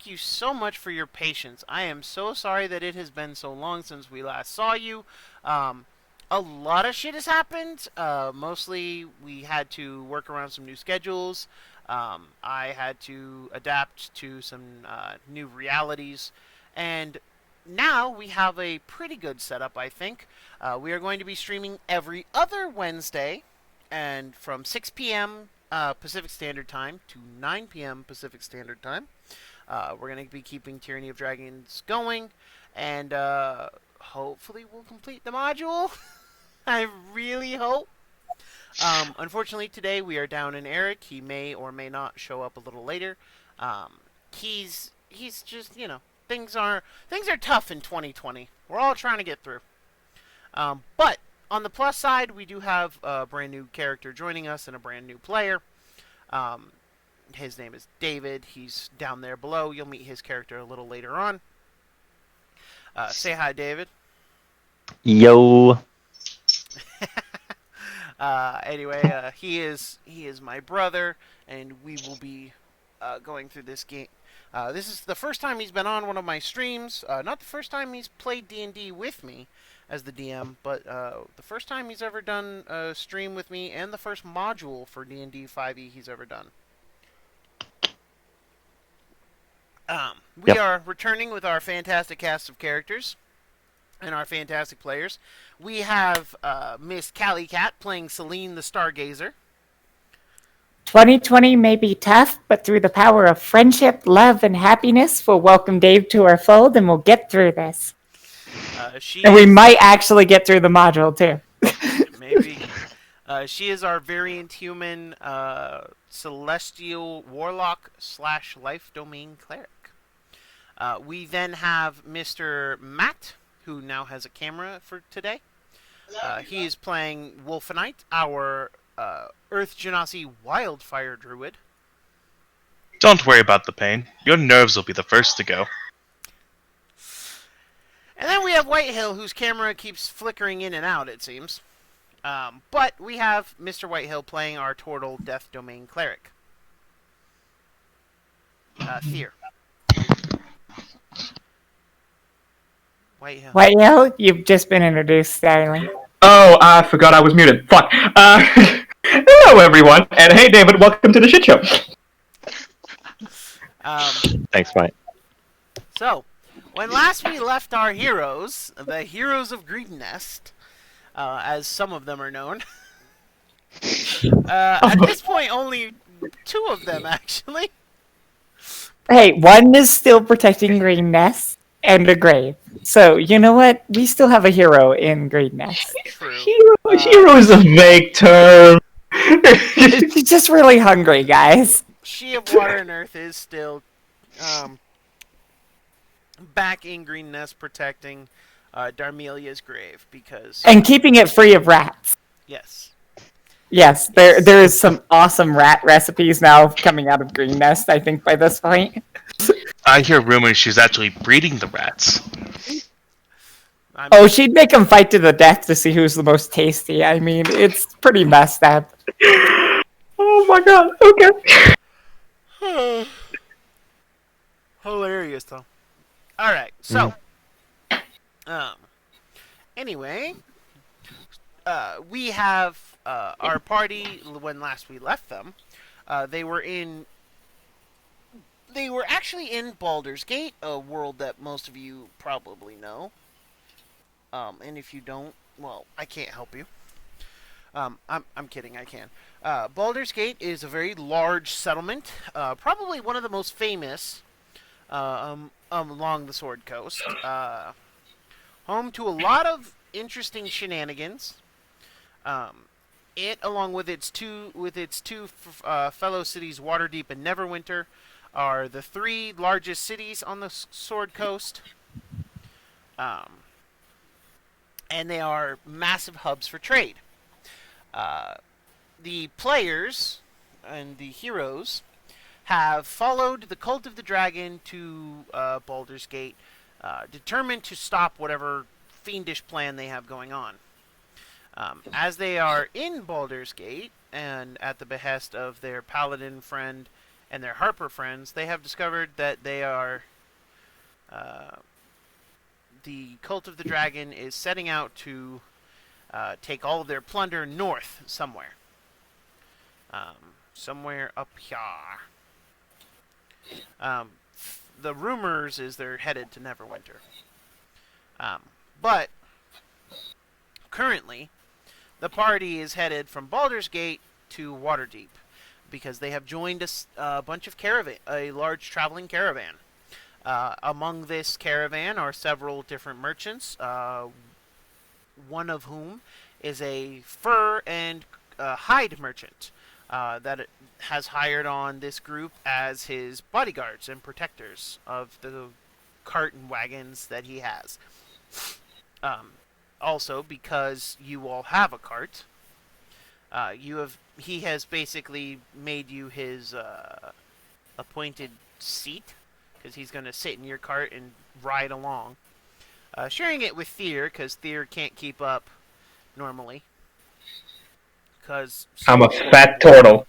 you so much for your patience. I am so sorry that it has been so long since we last saw you. Um, a lot of shit has happened. Mostly, we had to work around some new schedules. I had to adapt to some new realities. And now we have a pretty good setup, I think. We are going to be streaming every other Wednesday, and from 6 p.m. Pacific Standard Time to 9 p.m. Pacific Standard Time. We're going to be keeping Tyranny of Dragons going, and hopefully we'll complete the module. I really hope. Unfortunately, today we are down in Eric. He may or may not show up a little later. He's just things are tough in 2020. We're all trying to get through. But on the plus side, we do have a brand new character joining us and a brand new player. His name is David. He's down there below. You'll meet his character a little later on. Say hi, David. Yo. Anyway, he is my brother, and we will be going through this game. This is the first time he's been on one of my streams. Not the first time he's played D&D with me as the DM, but the first time he's ever done a stream with me, and the first module for D&D 5e he's ever done. We are returning with our fantastic cast of characters and our fantastic players. We have Miss Callie Cat playing Celine the Stargazer. 2020 may be tough, but through the power of friendship, love, and happiness, we'll welcome Dave to our fold, and we'll get through this. And we might actually get through the module, too. Maybe. She is our variant human celestial warlock / life domain cleric. We then have Mr. Matt, who now has a camera for today. He is playing Wolfenite, our Earth Genasi wildfire druid. Don't worry about the pain. Your nerves will be the first to go. And then we have Whitehill, whose camera keeps flickering in and out, it seems. But we have Mr. Whitehill playing our Tortle Death Domain Cleric. Thier. Whitehill, you've just been introduced, darling. Oh, I forgot I was muted. Fuck. Hello, everyone. And hey, David, welcome to the shit show. Thanks, Mike. So, when last we left our heroes, the heroes of Green Nest, as some of them are known, at this point only 2 of them, actually. Hey, one is still protecting Green Nest and a grave. So, you know what? We still have a hero in Green Nest. True. Hero is a vague term. He's just really hungry, guys. She of Water and Earth is still back in Green Nest protecting Darmelia's grave because... And keeping it free of rats. Yes. Yes, there is some awesome rat recipes now coming out of Green Nest, I think, by this point. I hear rumors she's actually breeding the rats. Oh, she'd make them fight to the death to see who's the most tasty. I mean, it's pretty messed up. Oh my god, okay. Hilarious, though. Alright, so... Anyway... we have our party, when last we left them, they were actually in Baldur's Gate, a world that most of you probably know. And if you don't, well, I can't help you. I'm kidding, I can. Baldur's Gate is a very large settlement, probably one of the most famous along the Sword Coast. Home to a lot of interesting shenanigans. It, along with its two fellow cities, Waterdeep and Neverwinter, are the 3 largest cities on the Sword Coast. And they are massive hubs for trade. The players and the heroes have followed the Cult of the Dragon to Baldur's Gate, determined to stop whatever fiendish plan they have going on. As they are in Baldur's Gate, and at the behest of their paladin friend and their Harper friends, they have discovered that they are the Cult of the Dragon is setting out to take all of their plunder north somewhere. Somewhere up here. The rumors is they're headed to Neverwinter. But currently, the party is headed from Baldur's Gate to Waterdeep because they have joined a bunch of a large traveling caravan. Among this caravan are several different merchants, one of whom is a fur and hide merchant that has hired on this group as his bodyguards and protectors of the cart and wagons that he has. Also, because you all have a cart, he has basically made you his appointed seat, because he's going to sit in your cart and ride along. Sharing it with Thier, because Thier can't keep up normally. I'm a fat turtle.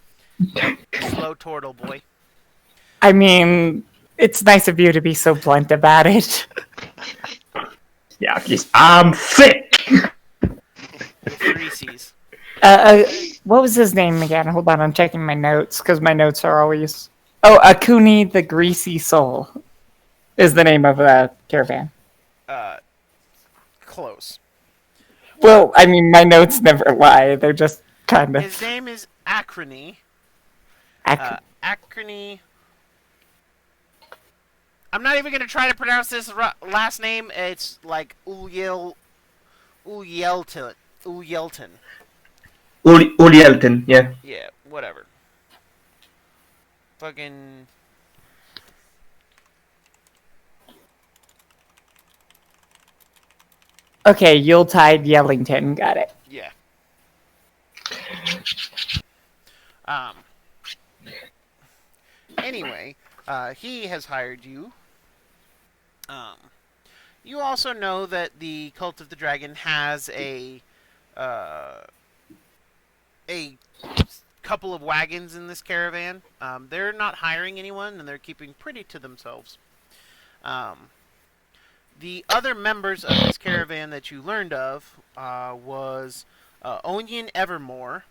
Slow turtle boy. I mean, it's nice of you to be so blunt about it. Yeah, because I'm thick. With Reese's. What was his name again? Hold on, I'm checking my notes, because my notes are always... Oh, Akuni the Greasy Soul is the name of the caravan. Close. Well, I mean, my notes never lie. They're just kind of... His name is Acrony. Acrony... I'm not even going to try to pronounce this last name. It's like Ulyelton. Ulyelton, yeah. Yeah, whatever. Fucking... Okay, Yuletide Yellington. Got it. Yeah. Anyway, he has hired you. You also know that the Cult of the Dragon has a couple of wagons in this caravan. They're not hiring anyone, and they're keeping pretty to themselves. The other members of this caravan that you learned of was Onion Evermore.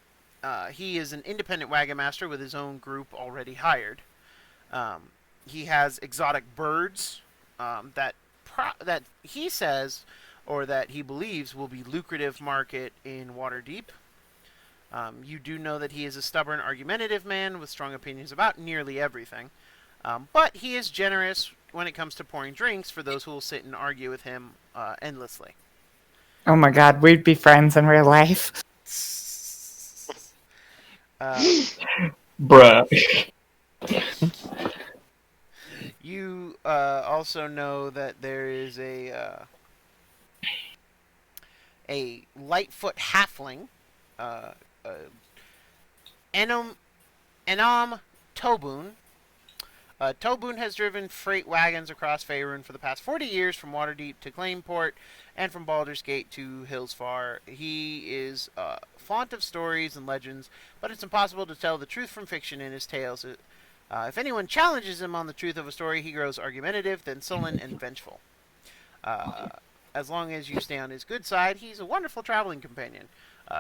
He is an independent wagon master with his own group already hired. He has exotic birds that he says, or that he believes, will be lucrative market in Waterdeep. You do know that he is a stubborn, argumentative man with strong opinions about nearly everything. But he is generous when it comes to pouring drinks for those who will sit and argue with him endlessly. Oh my god, we'd be friends in real life. Bruh. You also know that there is a Lightfoot halfling, Enam Tobun. Tobun has driven freight wagons across Faerun for the past 40 years from Waterdeep to Claimport and from Baldur's Gate to Hillsfar. He is fond of stories and legends, but it's impossible to tell the truth from fiction in his tales. If anyone challenges him on the truth of a story, he grows argumentative, then sullen and vengeful. As long as you stay on his good side, he's a wonderful traveling companion.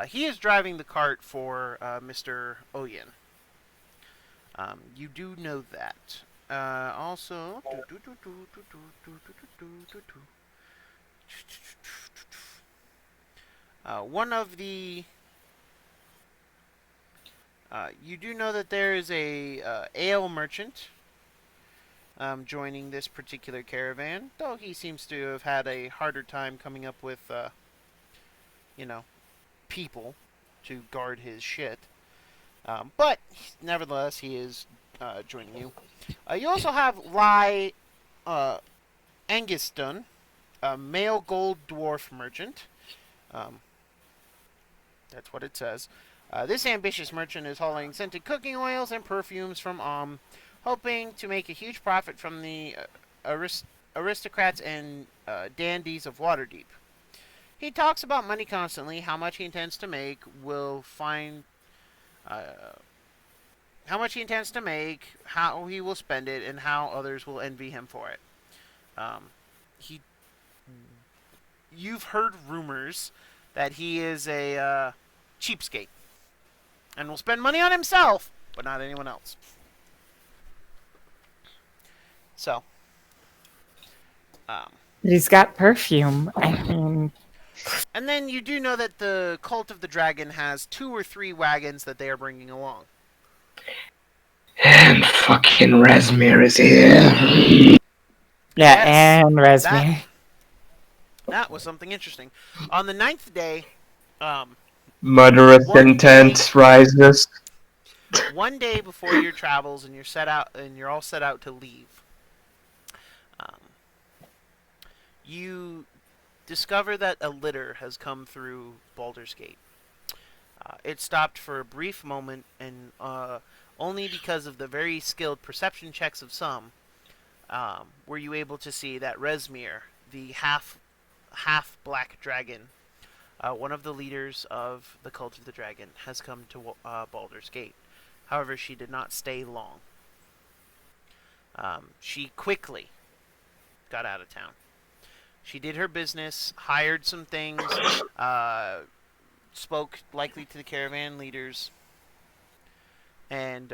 He is driving the cart for Mr. Oyen. You do know that. Also... one of the... you do know that there is a ale merchant joining this particular caravan, though he seems to have had a harder time coming up with, people to guard his shit. But nevertheless, he is joining you. You also have Lai Anguston, a male gold dwarf merchant. That's what it says. This ambitious merchant is hauling scented cooking oils and perfumes from hoping to make a huge profit from the aristocrats and dandies of Waterdeep. He talks about money constantly, how much he intends to make, will find how much he intends to make, how he will spend it, and how others will envy him for it. He, you've heard rumors that he is a cheapskate and will spend money on himself, but not anyone else. So, he's got perfume. I mean, and then you do know that the Cult of the Dragon has 2 or 3 wagons that they are bringing along. And fucking Razmir is here. yeah, Yes, and Razmir. That was something interesting. On the 9th day, Murderous intent rises. one day before your travels, and you're all set out to leave, you discover that a litter has come through Baldur's Gate. It stopped for a brief moment, and only because of the very skilled perception checks of some were you able to see that Rezmir, the half black dragon, one of the leaders of the Cult of the Dragon, has come to Baldur's Gate. However, she did not stay long. She quickly got out of town. She did her business, hired some things, spoke likely to the caravan leaders, and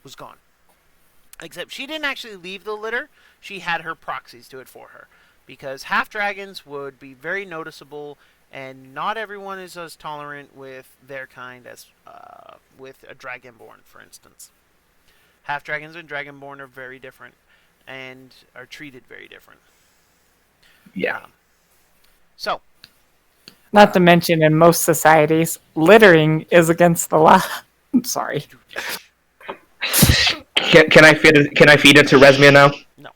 was gone. Except she didn't actually leave the litter. She had her proxies do it for her. Because half-dragons would be very noticeable, and not everyone is as tolerant with their kind as with a dragonborn, for instance. Half-dragons and dragonborn are very different, and are treated very different. Yeah. So, Not to mention, in most societies, littering is against the law. I'm sorry. Can I feed it to Razmir now? No.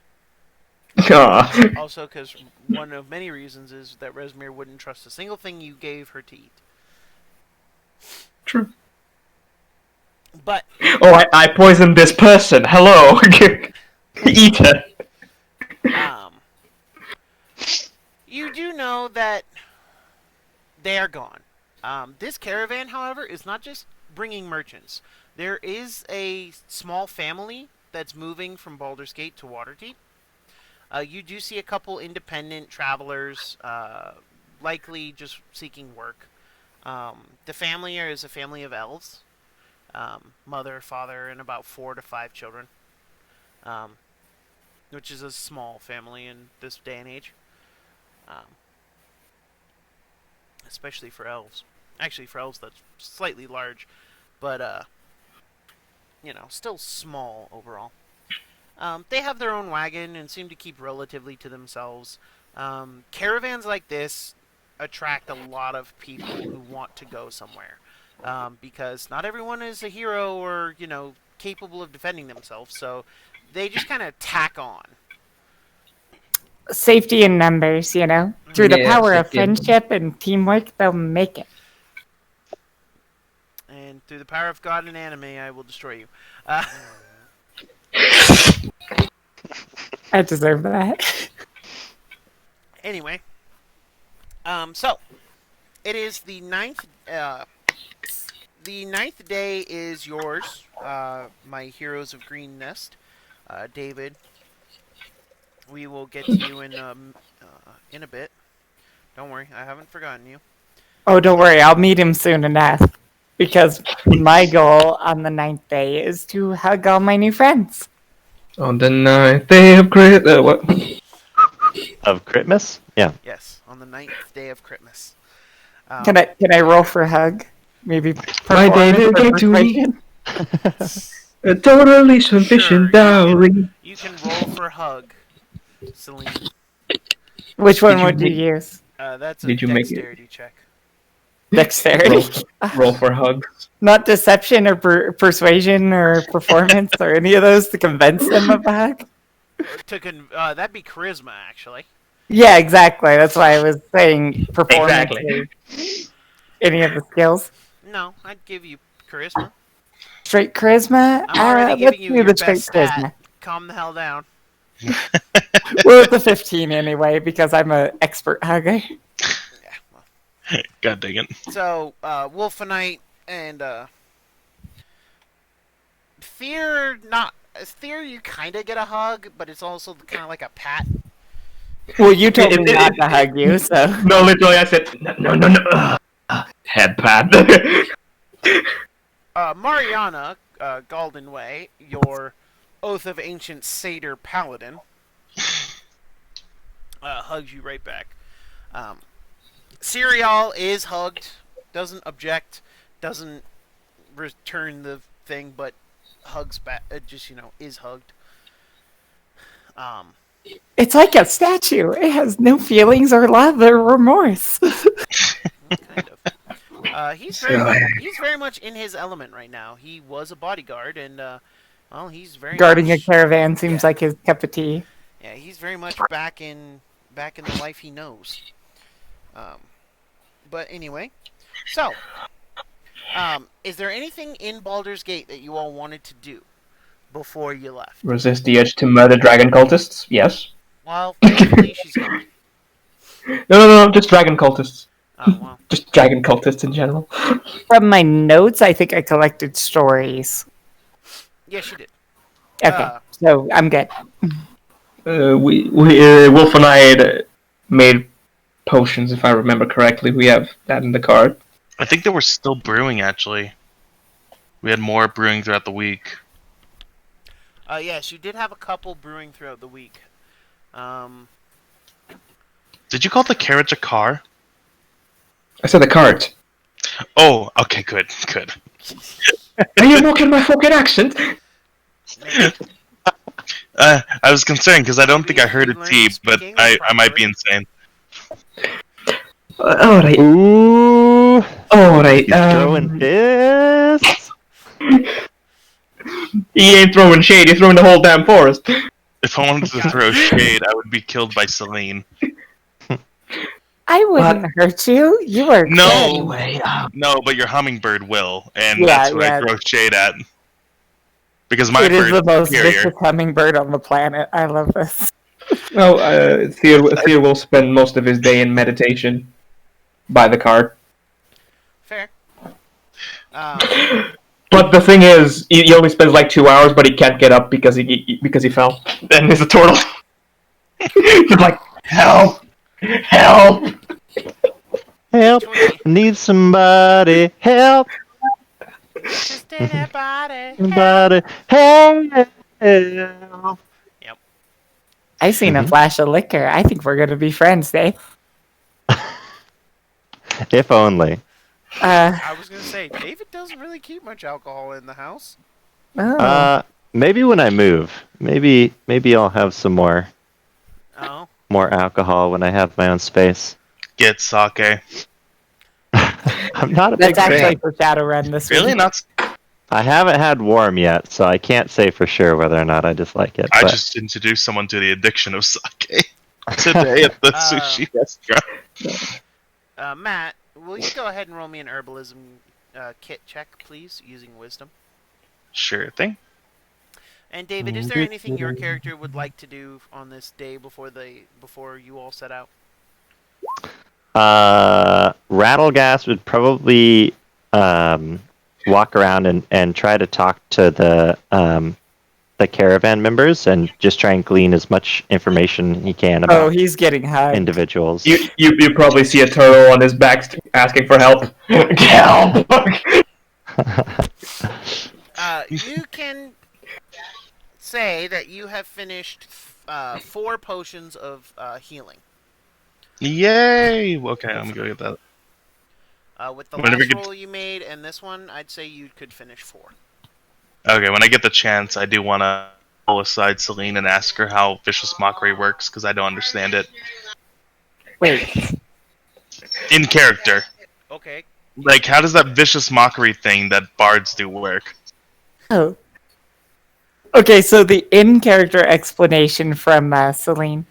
Aww. Also, because one of many reasons is that Rezmir wouldn't trust a single thing you gave her to eat. True. But oh, I poisoned this person. Hello. Eat her. You do know that they are gone. This caravan, however, is not just bringing merchants. There is a small family that's moving from Baldur's Gate to Waterdeep. You do see a couple independent travelers, likely just seeking work. The family is a family of elves. Mother, father, and about 4 to 5 children. Which is a small family in this day and age. Especially for elves. Actually, for elves, that's slightly large. But, still small overall. They have their own wagon and seem to keep relatively to themselves. Caravans like this attract a lot of people who want to go somewhere. Because not everyone is a hero or, capable of defending themselves. So they just kind of tack on. Safety in numbers, Through the power of friendship and teamwork, they'll make it. And through the power of God and anime, I will destroy you. I deserve that. Anyway. So, it is the 9th... the 9th day is yours, my heroes of Green Nest. David, we will get to you in a bit. Don't worry, I haven't forgotten you. Oh, don't worry, I'll meet him soon enough. Because my goal on the 9th day is to hug all my new friends. On the 9th day of what? Of Christmas? Yeah. Yes, on the 9th day of Christmas. Can I roll for a hug? Maybe My David gave to me a totally sufficient dowry. You can roll for hug, Celine. Which one would you use? That's a dexterity check. Dexterity? Roll for hugs. Not deception or persuasion or performance or any of those to convince them of a hug? That'd be charisma, actually. Yeah, exactly. That's why I was saying performance. Exactly. Any of the skills. No, I'd give you charisma. Straight charisma? I'm already giving you your the straight best stat. charisma. Calm the hell down. Well, it's a 15 anyway, because I'm an expert hugger. Yeah, well. God dang it. So, Wolfenite and Fear, you kind of get a hug, but it's also kind of like a pat. Well, you told me not to hug you, so. No, literally, I said, no. Head pat. Mariana Galdenway, your Oath of Ancient Satyr Paladin, hugs you right back. Serial is hugged, doesn't object, doesn't return the thing, but hugs back. Is hugged. It's like a statue. It has no feelings or love or remorse. Kind of. He's very much in his element right now. He was a bodyguard, and he's very Guarding much, a caravan seems like his cup of tea. Yeah, he's very much back in the life he knows. But anyway, so is there anything in Baldur's Gate that you all wanted to do before you left? Resist the urge to murder dragon cultists? Yes. Well, thankfully she's gone. No, just dragon cultists. Oh, well. Just dragon cultists in general. From my notes, I think I collected stories. Yes, she did. Okay, so I'm good. Wolf and I had made potions, if I remember correctly. We have that in the card. I think they were still brewing, actually. We had more brewing throughout the week. Yes, you did have a couple brewing throughout the week. Did you call the carriage a car? I said the cart. Oh, okay, good. Are you mocking my fucking accent? I was concerned because I don't think I heard a T, but I might be insane. Alright. Ooh. Alright. He's throwing fists. He ain't throwing shade, he's throwing the whole damn forest. If I wanted to throw shade, I would be killed by Celine. I wouldn't hurt you. You were No, good. no, but your hummingbird will, and Yeah, that's what I yeah. throw shade at. Because my It is bird the is most superior. vicious hummingbird on the planet. I love this. Well, Theo will spend most of his day in meditation by the cart. Fair. But the thing is, he only spends like 2 hours, but he can't get up because he fell. Then there's a turtle. He's like, help! Help! Help! Need somebody. Help! Just anybody. Somebody. Help! I seen a flash of liquor. I think we're gonna be friends, Dave. If only. I was gonna say, David doesn't really keep much alcohol in the house. Maybe when I move. Maybe I'll have some more alcohol when I have my own space. Get sake. I'm not a big That's actually fan. for Shadowrun this Really? week. Not. I haven't had warm yet, so I can't say for sure whether or not I dislike it. I but- just introduced someone to the addiction of sake today at the sushi restaurant. Matt, will you go ahead and roll me an herbalism kit check, please, using wisdom? Sure thing. And David, is there anything your character would like to do on this day before you all set out? Rattlegas would probably walk around and try to talk to the caravan members and just try and glean as much information he can Oh, about he's getting high. individuals. You probably see a turtle on his back asking for help. Help! You can say that you have finished 4 potions of healing. Yay! Okay, let me go get that. With the Whenever last you- roll you made and this one, I'd say you could finish 4. Okay, when I get the chance, I do want to pull aside Celine and ask her how Vicious Mockery works, because I don't understand it. Wait, In character. Okay. Like, how does that Vicious Mockery thing that bards do work? oh. Okay, so the in-character explanation from Celine.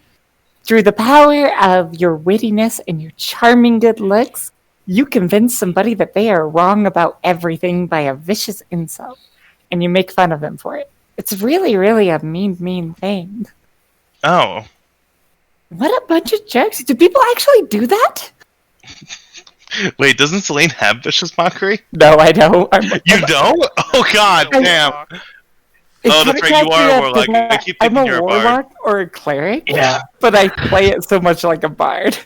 Through the power of your wittiness and your charming good looks, you convince somebody that they are wrong about everything by a vicious insult, and you make fun of them for it. It's really, really a mean thing. Oh. What a bunch of jerks. Do people actually do that? Wait, doesn't Celine have Vicious Mockery? No, I don't. You don't? Oh god, damn. It Oh, kinda that's right, you cracks are me a up 'cause warlock. I keep I'm thinking a you're a bard. warlock or a cleric, Yeah. but I play it so much like a bard.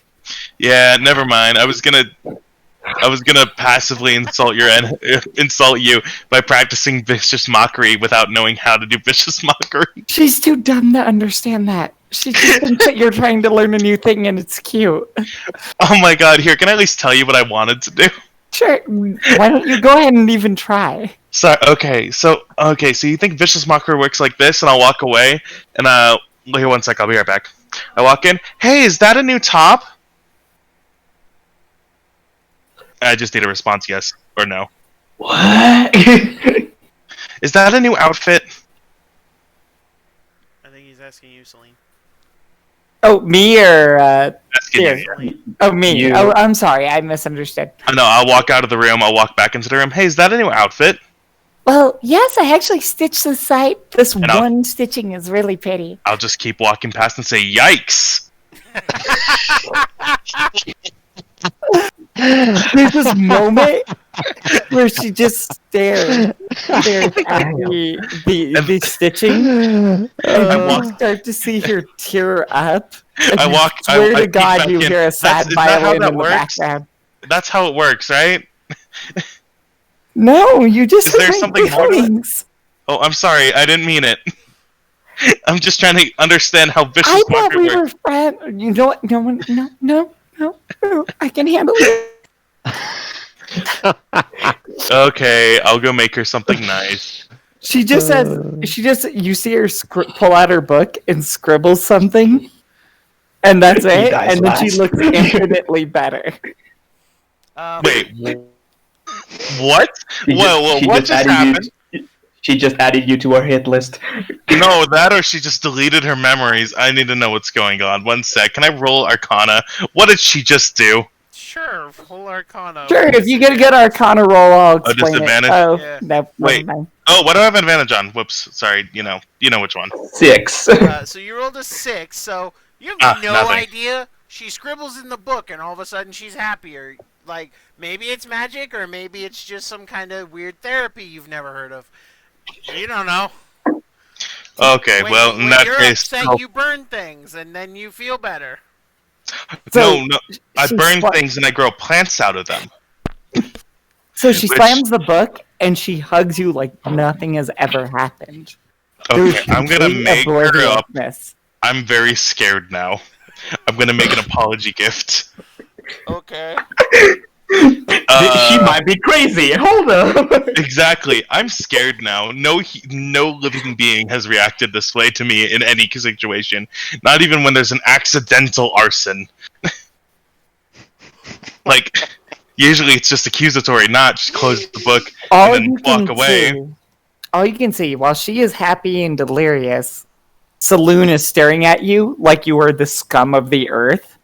Yeah, never mind. I was gonna passively insult you by practicing vicious mockery without knowing how to do vicious mockery. She's too dumb to understand that. She just thinks that you're trying to learn a new thing and it's cute. Oh my god! Here, can I at least tell you what I wanted to do? Sure, why don't you go ahead and even try? So so you think vicious mockery works like this, and I'll walk away, and here, one sec, I'll be right back. I walk in. Hey, is that a new top? I just need a response, yes or no. What? Is that a new outfit? I think he's asking you, Celine. Oh, me or Asking here? you. Celine. Oh, me. You. Oh, I'm sorry, I misunderstood. No, I'll walk out of the room. I'll walk back into the room. Hey, is that a new outfit? Well, yes, I actually stitched the site. This And I'll- one stitching is really pretty. I'll just keep walking past and say, "Yikes!" There's this moment where she just stares at the stitching, and you start to see her tear up. And I you walk. swear I to peek God, back you in. hear a sad Is that how violin that in the works? background. That's how it works, right? No, you just Is there hurt my something more to it? feelings. Oh, I'm sorry. I didn't mean it. I'm just trying to understand how vicious I thought mockery we works. were friends. You know what? No. I can handle it. Okay, I'll go make her something nice. She just says, you see her pull out her book and scribble something, and that's He it. dies And then she last. looks infinitely better. Wait, what? Whoa, She what just just added happened? She just added you to her hit list. No, that or she just deleted her memories. I need to know what's going on. One sec. Can I roll Arcana? What did she just do? Sure, full Arcana. Sure, if you get a good Arcana roll, I'll explain disadvantage? it. Oh, Yeah. no, Wait. never mind. Oh, what do I have advantage on? Whoops. Sorry. You know which one. 6. So you rolled a 6, so you have no nothing. idea. She scribbles in the book, and all of a sudden she's happier. Like, maybe it's magic, or maybe it's just some kind of weird therapy you've never heard of. You don't know. Okay, well, in that you're case, upset, you burn things, and then you feel better. So, no. I she burn sla- things and I grow plants out of them. So she Which- slams the book and she hugs you like nothing has ever happened. Okay, I'm gonna Complete make her up. obliviousness. I'm very scared now. I'm gonna make an apology gift. Okay. She might be crazy. Hold up. Exactly. I'm scared now. No living being has reacted this way to me in any situation. Not even when there's an accidental arson. Like, usually it's just accusatory, not just close the book and then walk away. All you can see, while she is happy and delirious, Saloon is staring at you like you were the scum of the earth.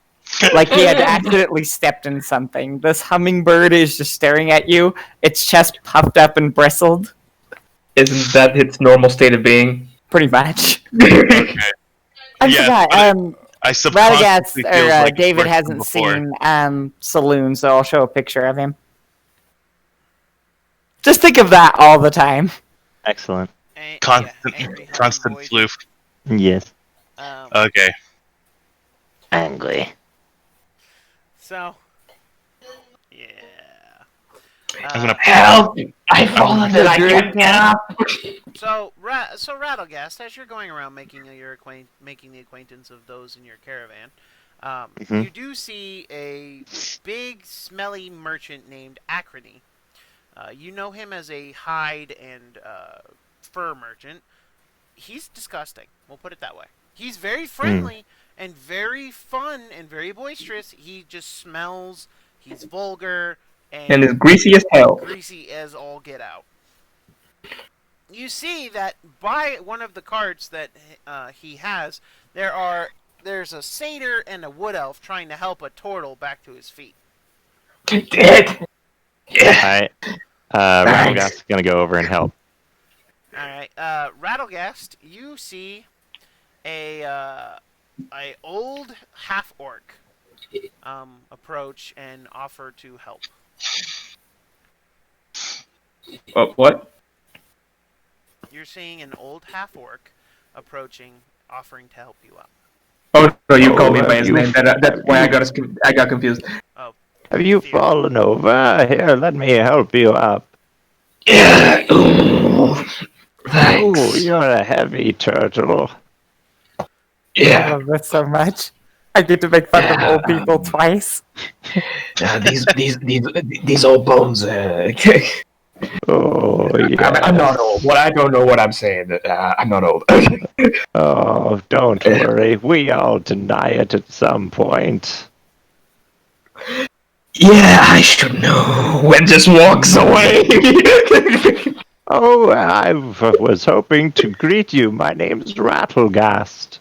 Like he had accidentally stepped in something. This hummingbird is just staring at you, its chest puffed up and bristled. Isn't that its normal state of being? Pretty much. Okay. I Yes, forgot. but I subconsciously Radagast, feels or like it's David worked hasn't before. seen Saloon, so I'll show a picture of him. Just think of that all the time. Excellent. Constant floof. Yes. Okay. Angry. So, yeah. I'm gonna Help! I've fallen and I can't get up. So Rattlegast, as you're going around making the acquaintance of those in your caravan, Mhm. you do see a big, smelly merchant named Acrony. You know him as a hide and fur merchant. He's disgusting. We'll put it that way. He's very friendly and very fun and very boisterous. He just smells. He's vulgar And it's greasy as hell. greasy as all get out. You see that by one of the carts that he has, there's a satyr and a wood elf trying to help a turtle back to his feet. Dead. Yeah. Radagast is gonna go over and help. All right, Rattlegast, you see a old half orc approach and offer to help. What? You're seeing an old half-orc approaching, offering to help you up. Oh no, you called Oh, me by his name. That's have why you I got confused. Oh, have you Fear. fallen over? Here, let me help you up. Yeah. Ooh, Oh, thanks. you're a heavy turtle. I Yeah. love this so much. I get to make fun of Yeah. old people twice. These old bones. Oh, I'm not yes. old. What I don't know what I'm saying. I'm not old. Oh, don't worry. We all deny it at some point. Yeah, I should know. And just walks away. Oh, I was hoping to greet you. My name's Rattlegast.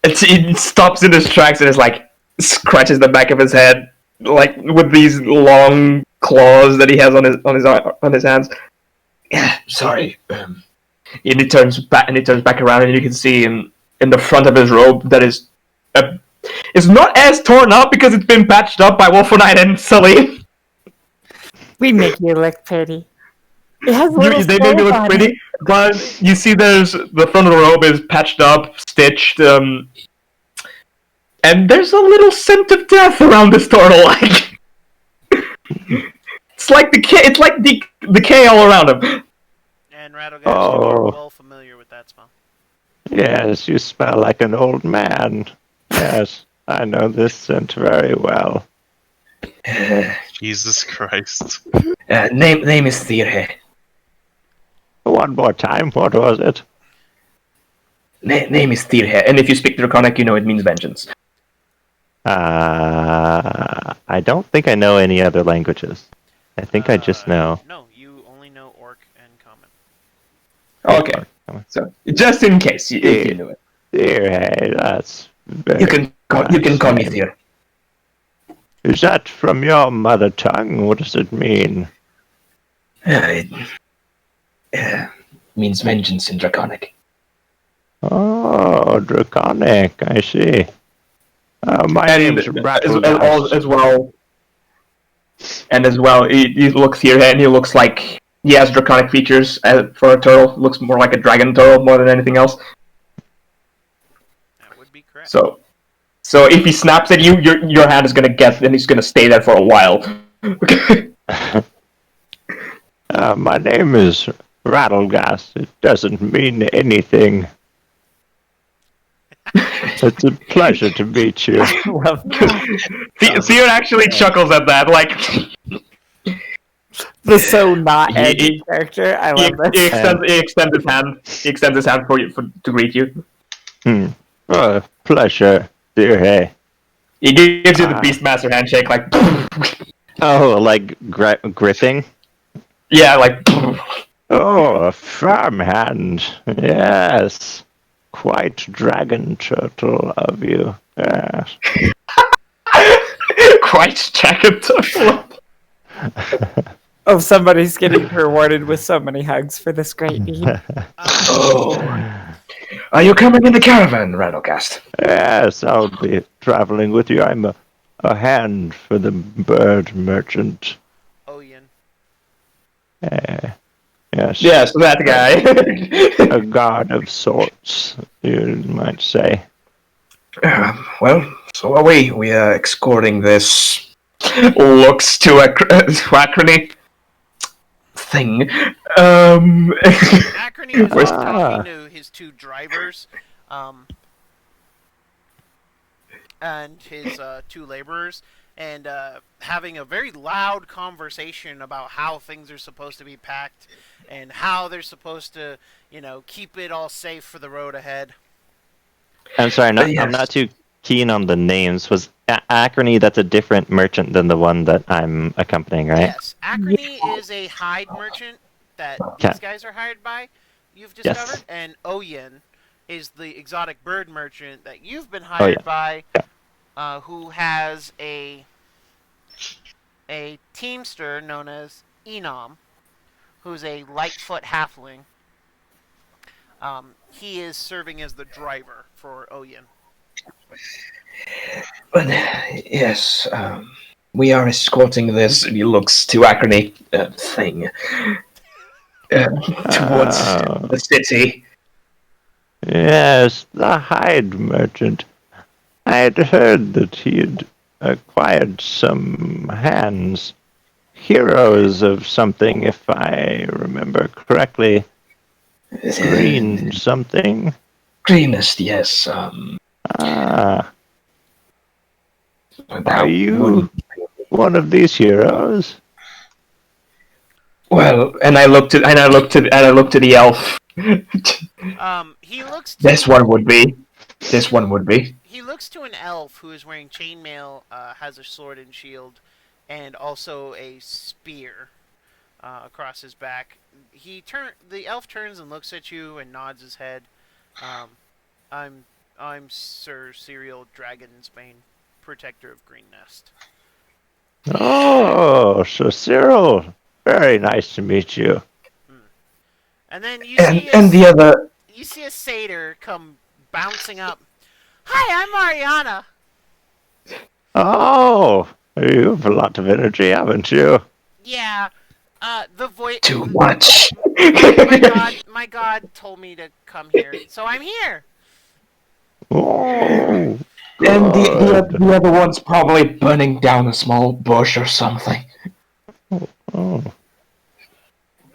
It stops in his tracks and is like scratches the back of his head, like with these long claws that he has on his hands. Yeah, sorry. And he turns back around, and you can see in the front of his robe that is it's not as torn up because it's been patched up by Wolfenstein and Celine. We make you look pretty. It has little They make it skulls look on pretty, it. but you see there's the front of the robe is patched up, stitched, and there's a little scent of death around this turtle. Like it's like it's like the decay all around him. And Radogast, you are Oh. well familiar with that smell. Yes, you smell like an old man. Yes, I know this scent very well. Jesus Christ. Name is Thirhe. One more time, what was it? Name is Thirhe, and if you speak Draconic, you know it means vengeance. I don't think I know any other languages. I think I just know. No, you only know Orc and Common. Okay, so just in case if you knew it, Dear, hey, that's very you can call me nice. Thir. Is that from your mother tongue? What does it mean? It means vengeance in Draconic. Oh, draconic. I see. My And name's Rattlegast. as well, he looks here and he looks like he has draconic features for a turtle. Looks more like a dragon turtle more than anything else. That would be correct. So if he snaps at you, your hand is gonna get, and he's gonna stay there for a while. My name is Rattlegast. It doesn't mean anything. It's a pleasure to meet you. Love that. Theon actually chuckles at that, like The so not He- edgy he- character. I he, love this. he extends his hand. He extends his hand to greet you. Pleasure, dear hey. He gives you the Beastmaster handshake, like Oh, like gripping? yeah, like Oh, a firm hand. Yes. Quite dragon turtle of you. Yes. quite jacket turtle. Oh, somebody's getting rewarded with so many hugs for this great deed. Oh, are you coming in the caravan, Rattlecast? Yes, I'll be traveling with you. I'm a hand for the bird merchant. Oyen. Yes. Yes, that guy. A god of sorts, you might say. Well, so are we. We are escorting this. Looks to Acrony thing. Acrony was just talking to his two drivers, and his two laborers, and having a very loud conversation about how things are supposed to be packed and how they're supposed to, keep it all safe for the road ahead. I'm sorry, Yes. I'm not too keen on the names. Was Acrony, that's a different merchant than the one that I'm accompanying, right? Yes, Acrony is a hide merchant that these guys are hired by, you've discovered, and Oyen is the exotic bird merchant that you've been hired by, who has a teamster known as Enom, who's a Lightfoot halfling. He is serving as the driver for Oyen. But yes, we are escorting this. He looks to Acrony thing. towards Oh, the city. yes, the hide merchant. I had heard that he had acquired some hands, heroes of something, if I remember correctly. Green something. Greenest, yes. Ah, are That you wouldn't. one of these heroes? Well, and I looked to the elf. He looks This to one would be. This one would be. he looks to an elf who is wearing chainmail, has a sword and shield, and also a spear across his back. The elf turns and looks at you and nods his head. Um, I'm I'm Sir Serial Dragonsbane, protector of Green Nest. Oh, so Cyril, very nice to meet you. Hmm. And then And the other. you see a satyr come bouncing up. Hi, I'm Mariana. Oh, you have a lot of energy, haven't you? Yeah, the voice. Too much. My god told me to come here, so I'm here. Oh, And good. the other one's probably burning down a small bush or something. Oh,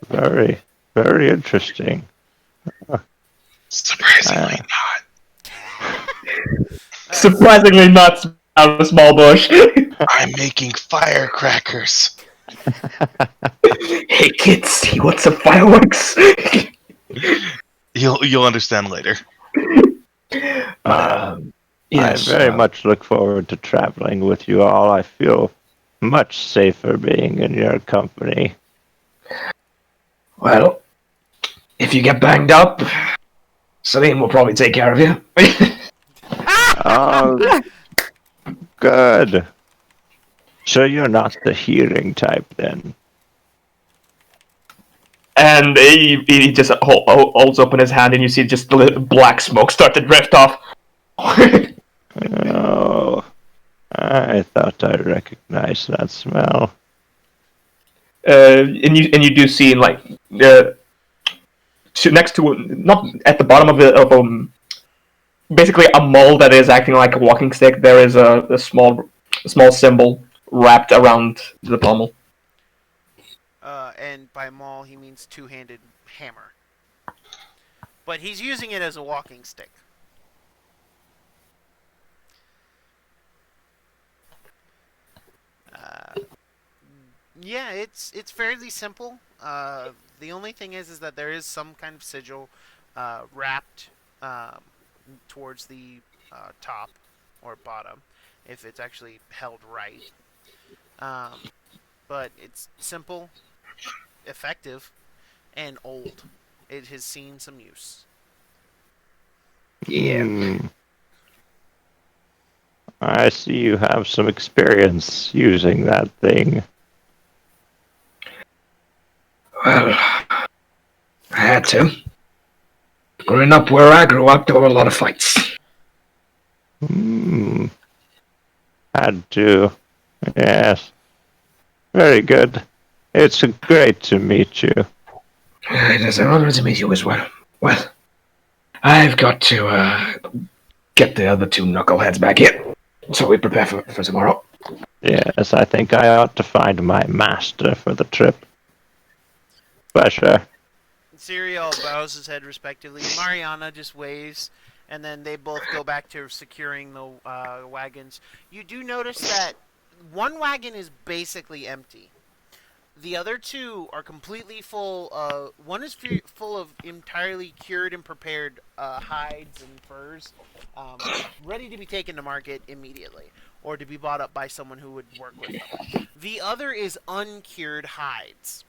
very, very interesting. Surprisingly Uh, not. Surprisingly, not out of a small bush. I'm making firecrackers. Hey kids, you want some fireworks? You'll understand later. um, I yes. very much look forward to traveling with you all. I feel much safer being in your company. Well, if you get banged up, Celine will probably take care of you. Oh, good. So you're not the healing type then? And he just holds open his hand, and you see just the black smoke start to drift off. Oh, I thought I recognized that smell. And you do see like next to not at the bottom of basically a mole that is acting like a walking stick. There is a small symbol wrapped around the pommel. And by maul he means two-handed hammer, but he's using it as a walking stick. Uh, yeah, it's fairly simple. The only thing is that there is some kind of sigil wrapped um, towards the top or bottom, if it's actually held right. Um, but it's simple, effective, and old. It has seen some use. Yeah. I see you have some experience using that thing. Well, I had to. Growing up where I grew up, there were a lot of fights. Hmm. Had to. Yes. Very good. It's great to meet you. It is an honor to meet you as well. Well, I've got to get the other two knuckleheads back here, so we prepare for tomorrow. Yes, I think I ought to find my master for the trip. Pleasure. Serial bows his head respectively. Mariana just waves, and then they both go back to securing the wagons. You do notice that one wagon is basically empty. The other two are completely full. One is full of entirely cured and prepared hides and furs, um, ready to be taken to market immediately, or to be bought up by someone who would work with them. The other is uncured hides.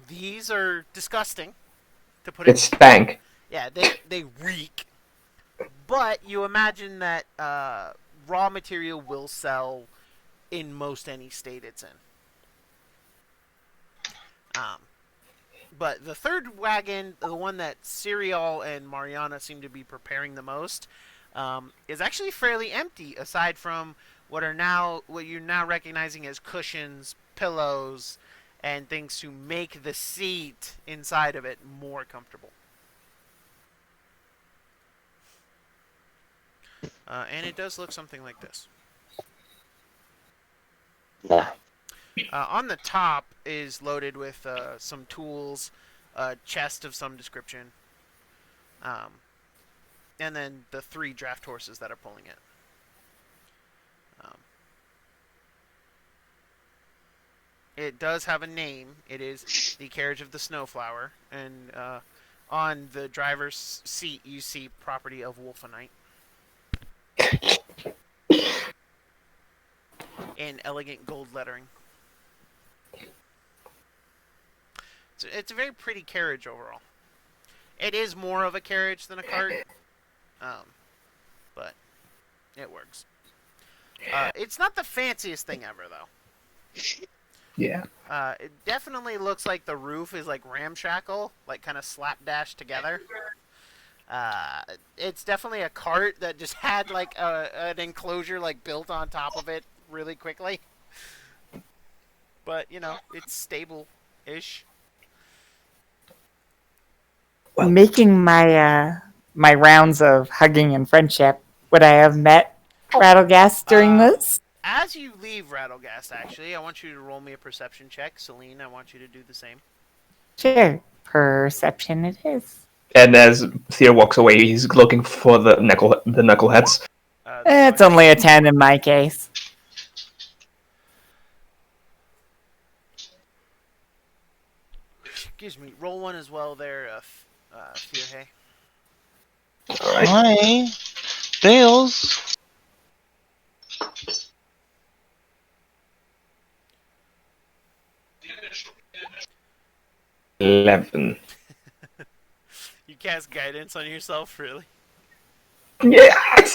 These are disgusting, to put it. It's stank. Yeah, they reek. But you imagine that raw material will sell in most any state it's in. Um, but the third wagon, the one that Serial and Mariana seem to be preparing the most, is actually fairly empty. Aside from what you're now recognizing as cushions, pillows, and things to make the seat inside of it more comfortable. And it does look something like this. Yeah. On the top is loaded with some tools, a chest of some description, and then the 3 draft horses that are pulling it. It does have a name. It is the Carriage of the Snowflower, and on the driver's seat you see property of Wolfenite in elegant gold lettering. It's a very pretty carriage overall. It is more of a carriage than a cart, but it works. It's not the fanciest thing ever, though. Yeah. It definitely looks like the roof is like ramshackle, like kind of slapdash together. It's definitely a cart that just had like an enclosure like built on top of it really quickly. But you know, it's stable-ish. Well- Making my my rounds of hugging and friendship, would I have met Rattlegast during this? As you leave Rattlegast, actually, I want you to roll me a perception check. Celine, I want you to do the same. Sure. Perception it is. And as Theo walks away, he's looking for the knuckleheads. It's only a 10 in my case. Excuse me. Roll one as well there, Theo. All right. Hi, Dales. 11. You cast guidance on yourself, really? Yeah,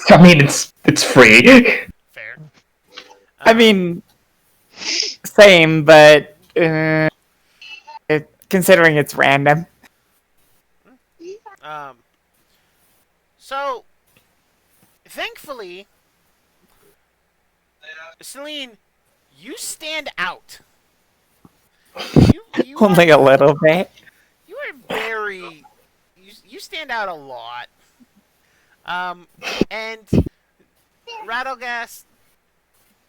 I mean it's free. Fair. I mean, same, but considering it's random. So, thankfully, Celine, you stand out. You Only a little bit. You are very. You stand out a lot. And Rattlegast,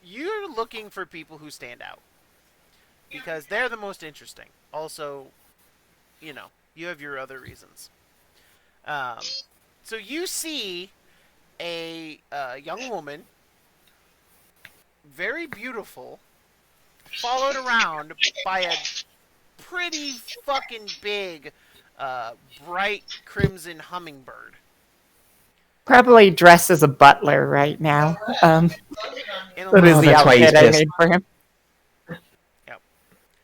you're looking for people who stand out because they're the most interesting. Also, you know, you have your other reasons. So you see a young woman, very beautiful, followed around by a pretty fucking big, bright crimson hummingbird. Probably dressed as a butler right now. In a That is little- the that's why he's outfit I pissed. made for him.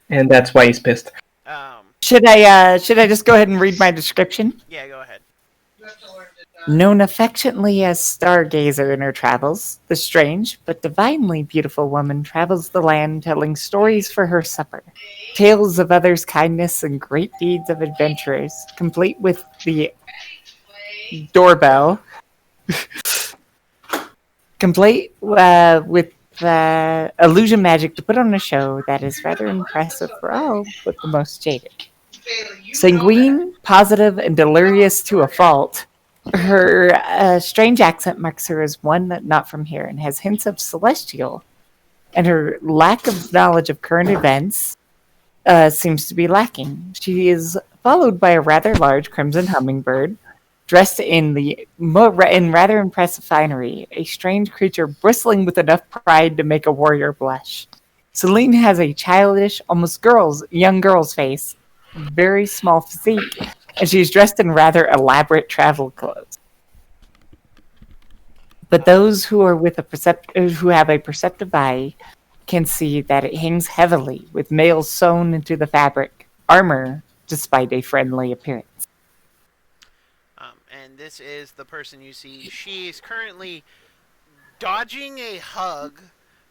And that's why he's pissed. Should I just go ahead and read my description? Yeah, go ahead. Known affectionately as Stargazer in her travels, the strange but divinely beautiful woman travels the land telling stories for her supper, tales of others' kindness and great deeds of adventurers, complete with the doorbell, complete with illusion magic to put on a show that is rather impressive for all but the most jaded. Sanguine, positive, and delirious to a fault, her strange accent marks her as one not from here and has hints of celestial, and her lack of knowledge of current events seems to be lacking. She is followed by a rather large crimson hummingbird, dressed in rather impressive finery, a strange creature bristling with enough pride to make a warrior blush. Celine has a childish, almost young girl's face, very small physique, and she's dressed in rather elaborate travel clothes. But those who are who have a perceptive eye can see that it hangs heavily with nails sewn into the fabric, armor, despite a friendly appearance. And this is the person you see. She is currently dodging a hug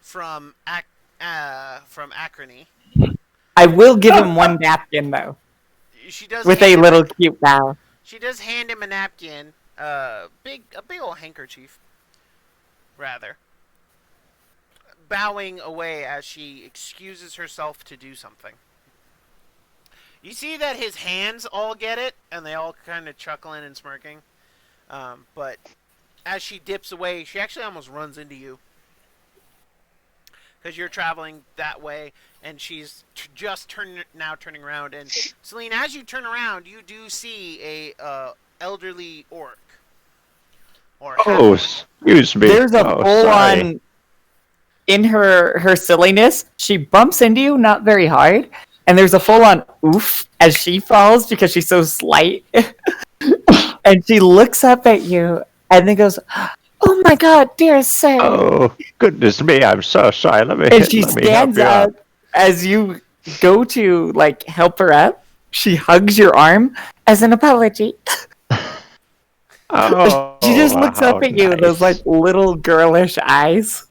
from Acrony. I will give him one napkin though, She does with hand a him little cute bow. She does hand him a napkin, a big old handkerchief, rather. Bowing away as she excuses herself to do something. You see that his hands all get it, and they all kind of chuckling and smirking. But as she dips away, she actually almost runs into you because you're traveling that way, and she's just turning around. And Celine, as you turn around, you do see a elderly orc. Or Oh, half-orc. excuse me. There's a Oh, full sorry. on in her silliness. She bumps into you, not very hard, and there's a full on oof as she falls because she's so slight. And she looks up at you and then goes, "Oh my God, dear sir!" Oh, goodness me, I'm so sorry. And she Let me help stands you up up. as you go to like help her up. She hugs your arm as an apology. Oh, She just looks how up at you with those like nice. little girlish eyes,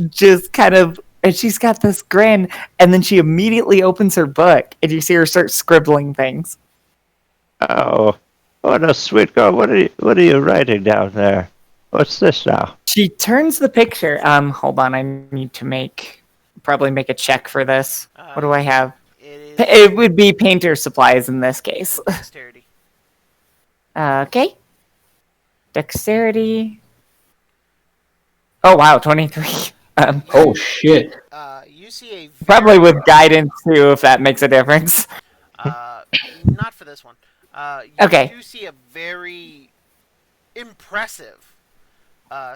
just kind of, and she's got this grin, and then she immediately opens her book, and you see her start scribbling things. Oh, what a sweet girl. What are you writing down there? What's this now? She turns the picture. Hold on, I need to probably make a check for this. What do I have? It is It would be painter supplies in this case. dexterity. Okay. Dexterity. Oh wow, 23. Oh shit. You see a Probably very, with guidance too, if that makes a difference. not for this one. You Okay. do see a very impressive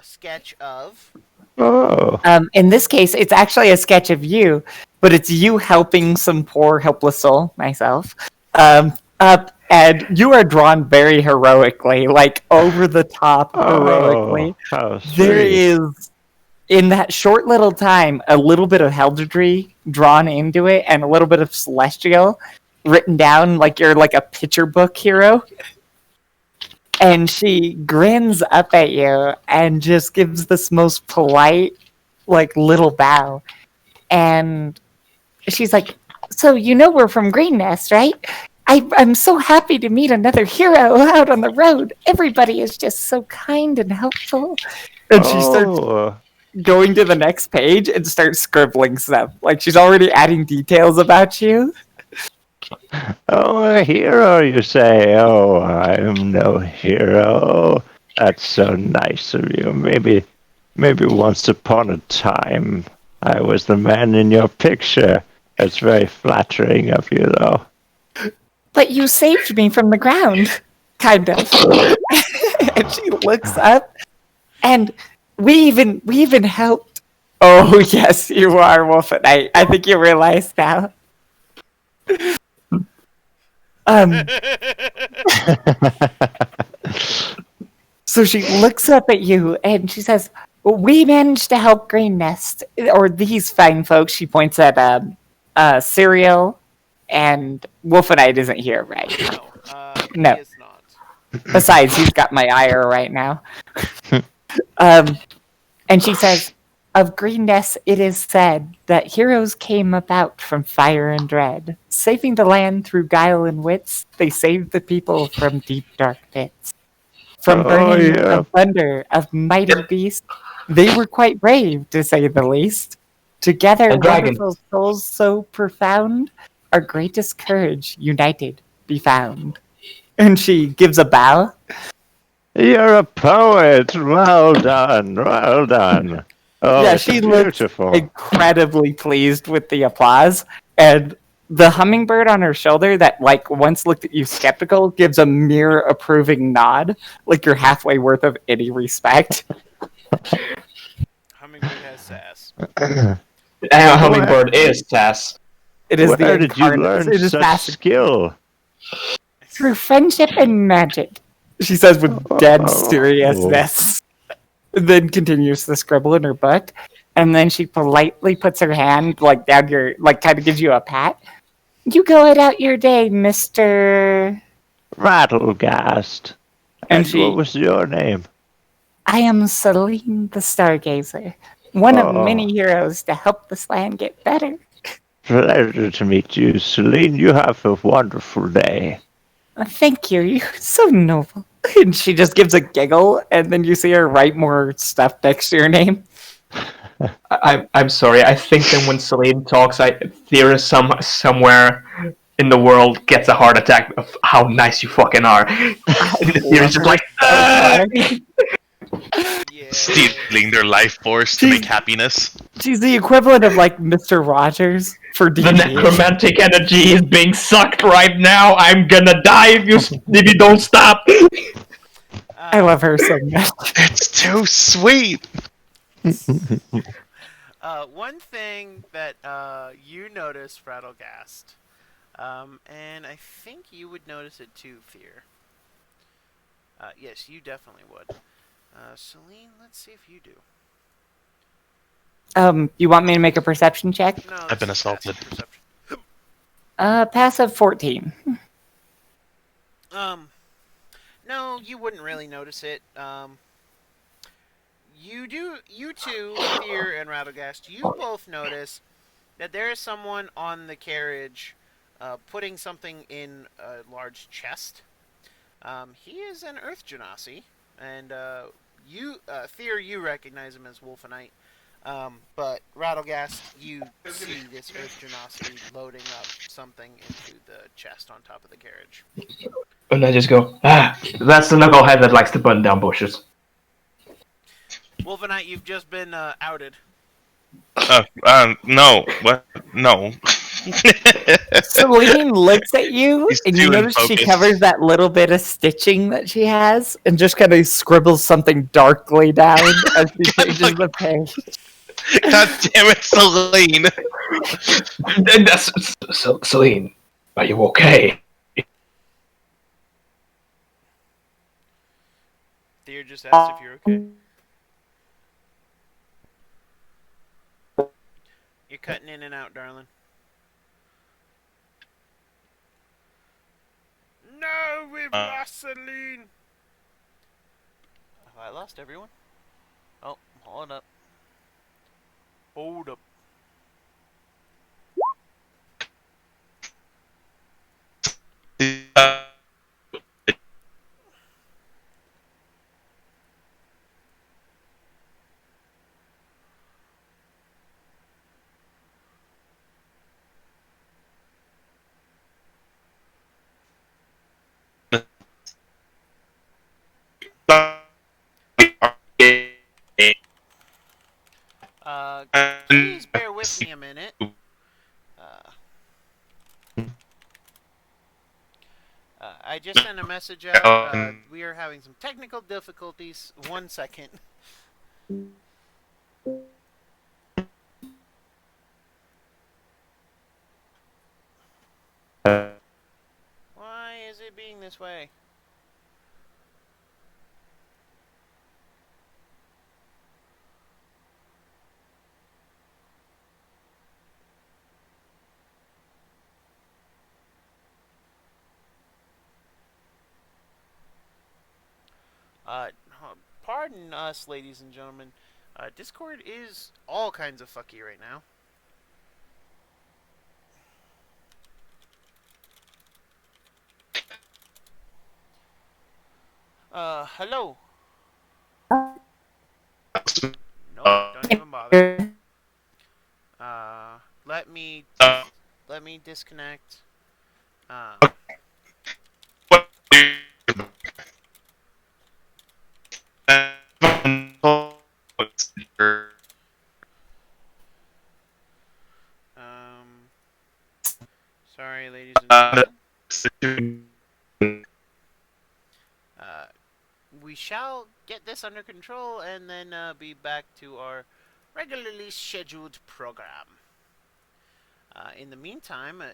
sketch of. Oh, In this case, it's actually a sketch of you, but it's you helping some poor helpless soul, myself, up, and you are drawn very heroically, like over the top heroically. how There sweet. is, in that short little time, a little bit of Heldredry drawn into it, and a little bit of Celestial written down like you're like a picture book hero. And she grins up at you and just gives this most polite, like, little bow. And she's like, "So you know we're from Green Nest, right? I'm so happy to meet another hero out on the road. Everybody is just so kind and helpful." And she starts Oh, going to the next page and starts scribbling stuff. Like, she's already adding details about you. oh, a hero, you say? Oh, I'm no hero. That's so nice of you. Maybe once upon a time, I was the man in your picture. It's very flattering of you, though. "But you saved me from the ground," kind of. And she looks up, and we even helped. Oh yes, you are Wolf at Night. I think you realize now. Um. So she looks up at you and she says, "We managed to help Green Nest, or these fine folks." She points at Cereal, and Wolfenite isn't here, right? No, No. he is not. Besides, he's got my ire right now. Um, and she says, "Of Green Nest, it is said that heroes came about from fire and dread. Saving the land through guile and wits, they saved the people from deep dark pits. From Oh, burning yeah. of thunder, of mighty beasts, they were quite brave, to say the least. Together, A dragon. wonderful souls so profound, our greatest courage united be found." And she gives a bow. You're a poet. Well done. Well done. Oh, Yeah, it's she looks beautiful. incredibly pleased with the applause, and the hummingbird on her shoulder that like once looked at you skeptical gives a mere approving nod, like you're halfway worth of any respect. Hummingbird has sass. Hummingbird is sass. It is the Where did you incarnate. learn It is such fascinating. skill? Through friendship and magic, she says with dead Oh. seriousness. Then continues to scribble in her book, and then she politely puts her hand like down your, like kind of gives you a pat. "You go about your day, Mister." Rattlegast. And And she- what was your name? "I am Celine the Stargazer, one of Oh. many heroes to help this land get better." Pleasure to meet you, Celine. You have a wonderful day. "Thank you, you're so noble." And she just gives a giggle, and then you see her write more stuff next to your name. I'm sorry. I think that when Celine talks, there is somewhere in the world gets a heart attack of how nice you fucking are. And the Theer is just like, "Ah!" Yeah. Stealing their life force to make happiness. She's the equivalent of like Mr. Rogers for The D&D. necromantic energy is being sucked right now. I'm gonna die if you don't stop. I love her so much. It's too sweet. One thing that you notice, Rattlegast, and I think you would notice it too, Fear. Yes, you definitely would. Celine, let's see if you do. You want me to make a perception check? No, I've been this is passive assaulted. perception. Passive 14. No, you wouldn't really notice it. You two, Fear and Rattlegast, you both notice that there is someone on the carriage putting something in a large chest. He is an Earth Genasi, and Fear, you recognize him as Wolfenite. But Rattlegast, you see this Earth Genasi loading up something into the chest on top of the carriage. And I just go, that's the knucklehead that likes to burn down bushes. Wolfenite, you've just been outed. No. What? No. Celine looks at you, He's and you too notice she focused. covers that little bit of stitching that she has, and just kind of scribbles something darkly down as she changes the page. God damn it, Celine. Celine, are you okay? Theo just asked if you're okay. You're cutting in and out, darling. No, we've lost Celine. Have I lost everyone? Oh, hold up. Hold up. Please bear with me a minute. I just sent a message out. We are having some technical difficulties. 1 second. Why is it being this way? Pardon us, ladies and gentlemen. Discord is all kinds of fucky right now. Hello. Nope, don't even bother. Let me disconnect. Sorry, ladies and gentlemen. We shall get this under control and then be back to our regularly scheduled program. In the meantime, I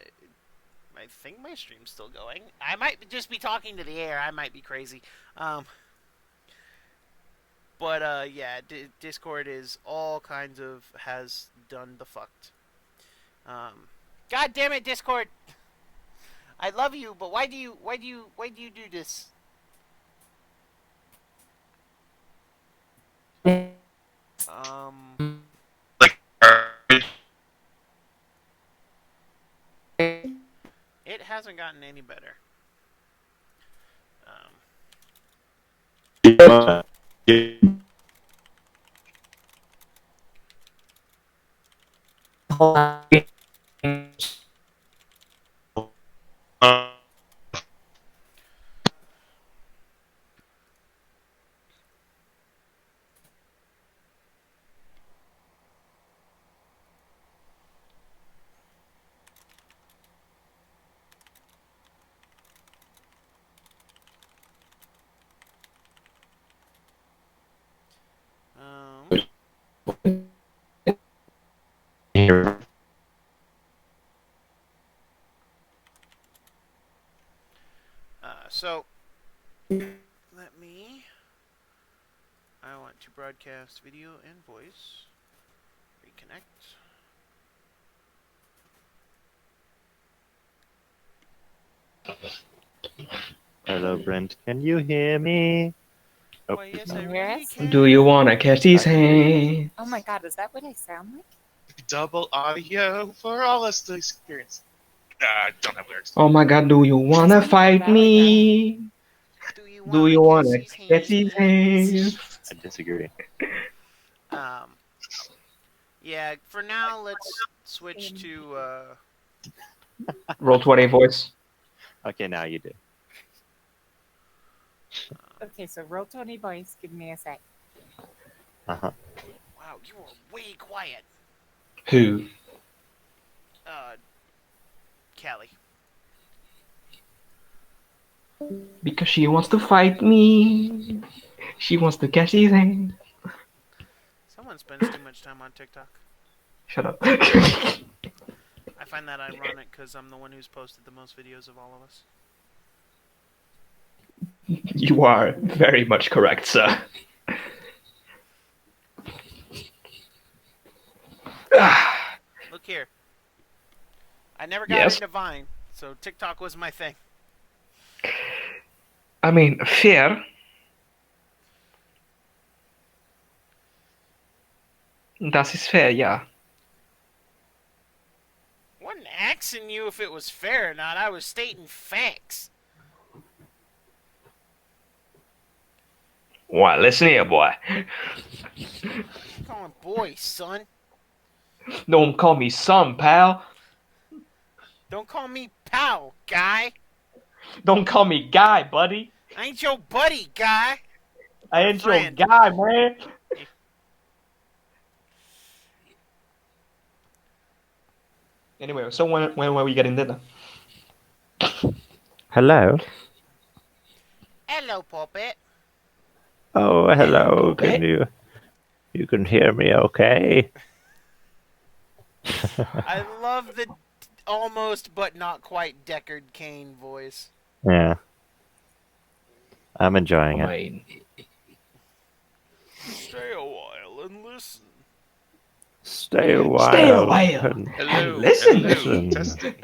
think my stream's still going. I might just be talking to the air. I might be crazy. But yeah, Discord is all kinds of has done the fucked. God damn it, Discord! I love you, but why do you do this? It hasn't gotten any better. want to broadcast video and voice. Reconnect. Hello, Brent. Can you hear me? Oh, Why, yes, Can I you hear really us? can. Do you wanna catch these hands? Oh my god, is that what I sound like? Double audio for all us to experience. Don't have lyrics. Oh my god, do you wanna Sounds fight about like me? Do you Do want you to catch wanna these catch hands? these hands? I disagree. Um, yeah, for now, let's switch to, Roll 20 voice. Okay, now you do. Okay, so roll 20 boys. Give me a sec. Uh-huh. wow, you are way quiet. Who? Callie. Because she wants to fight me. She wants to catch these hands. Someone spends too much time on TikTok. Shut up. I find that ironic because I'm the one who's posted the most videos of all of us. You are very much correct, sir. Look here. I never got Yes? into Vine, so TikTok was my thing. I mean, fair. Das ist fair, yeah. Wasn't asking you if it was fair or not. I was stating facts. Well, listen here, boy. Calling boy, son. Don't call me son, pal. Don't call me pal, guy. Don't call me guy, buddy. I ain't your buddy, guy. I Or ain't friend. your guy, man. Anyway, so when are we getting dinner? Hello? Hello, puppet. Oh, hello. Puppet. Can you can hear me okay? I love the almost but not quite Deckard Cain voice. Yeah. I'm enjoying it. Wayne. Stay a while and listen. Stay a while. Stay a while. and- Hello, listen. hello, testing.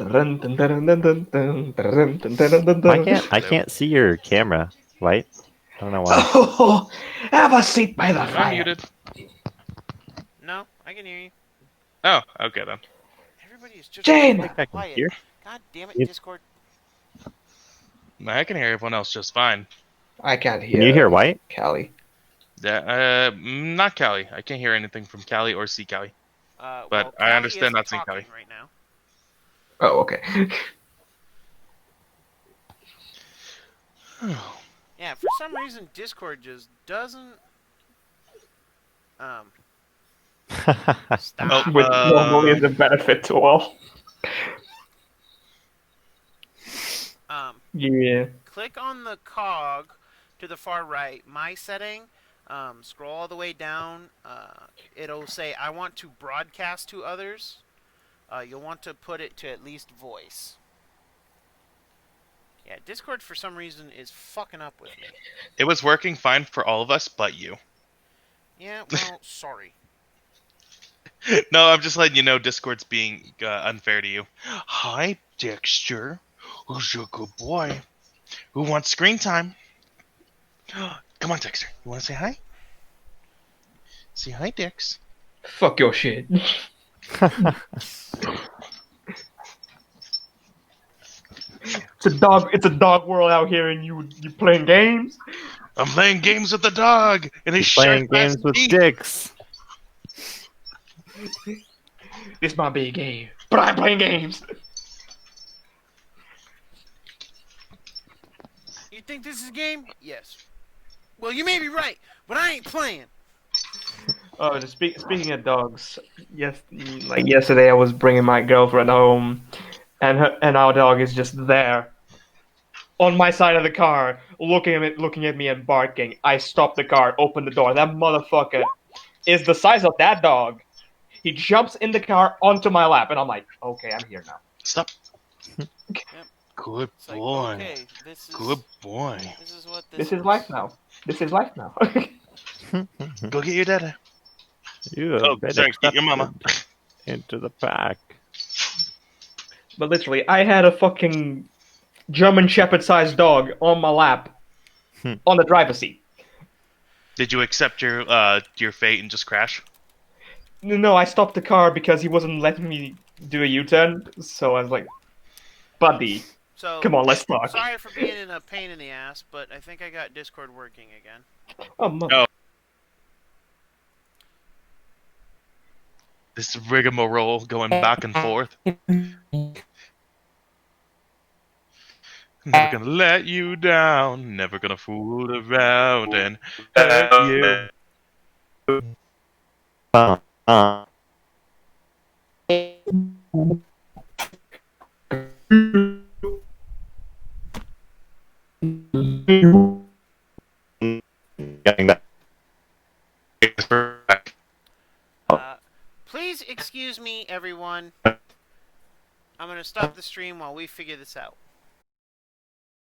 I can't see your camera, White. I don't know why. Oh, have a seat by the I'm fire. muted. No, I can hear you. Oh, okay then. Everybody is just Jane! really I can quiet. hear. God damn it, Yep. Discord. I can hear everyone else just fine. I can't hear. Can you hear White? Callie? Not Callie. I can't hear anything from Callie or see Callie. But Well, I Callie understand isn't that's in talking Callie. right now. Oh, okay. Yeah, for some reason Discord just doesn't stop. Oh, Which normally is a benefit to all. Yeah. Click on the cog to the far right, my setting. Scroll all the way down. It'll say I want to broadcast to others. You'll want to put it to at least voice. Yeah, Discord for some reason is fucking up with me. it was working fine for all of us, but you. Yeah, well, sorry. No, I'm just letting you know Discord's being unfair to you. Hi, Dexter. Who's your good boy? Who wants screen time? Come on, Dexter. You want to say hi? Say hi, Dex. Fuck your shit. It's a dog world out here, and you playing games. I'm playing games with the dog and his Playing sharp ass games with teeth. dicks. This might be a game, but I'm playing games. You think this is a game? Yes. Well, you may be right, but I ain't playing. Oh, speaking of dogs, like yesterday, I was bringing my girlfriend home, and our dog is just there, on my side of the car, looking at me and barking. I stop the car, open the door. That motherfucker is the size of that dog. He jumps in the car onto my lap, and I'm like, okay, I'm here now. Stop. Yep. Good It's like, boy. okay, this is Good boy. This is what This is life now. This is life now. Go get your daddy. You have Oh, been sorry, get your mama. accepted into the pack. But literally, I had a fucking German Shepherd-sized dog on my lap on the driver's seat. Did you accept your fate and just crash? No, I stopped the car because he wasn't letting me do a U-turn. So I was like, buddy, So, come on, let's talk. sorry for being in a pain in the ass, but I think I got Discord working again. Oh, mother. Oh. This rigmarole going back and forth. Never gonna let you down. Never gonna fool around and hurt you. Uh, uh, getting that. Please excuse me, everyone. I'm gonna stop the stream while we figure this out.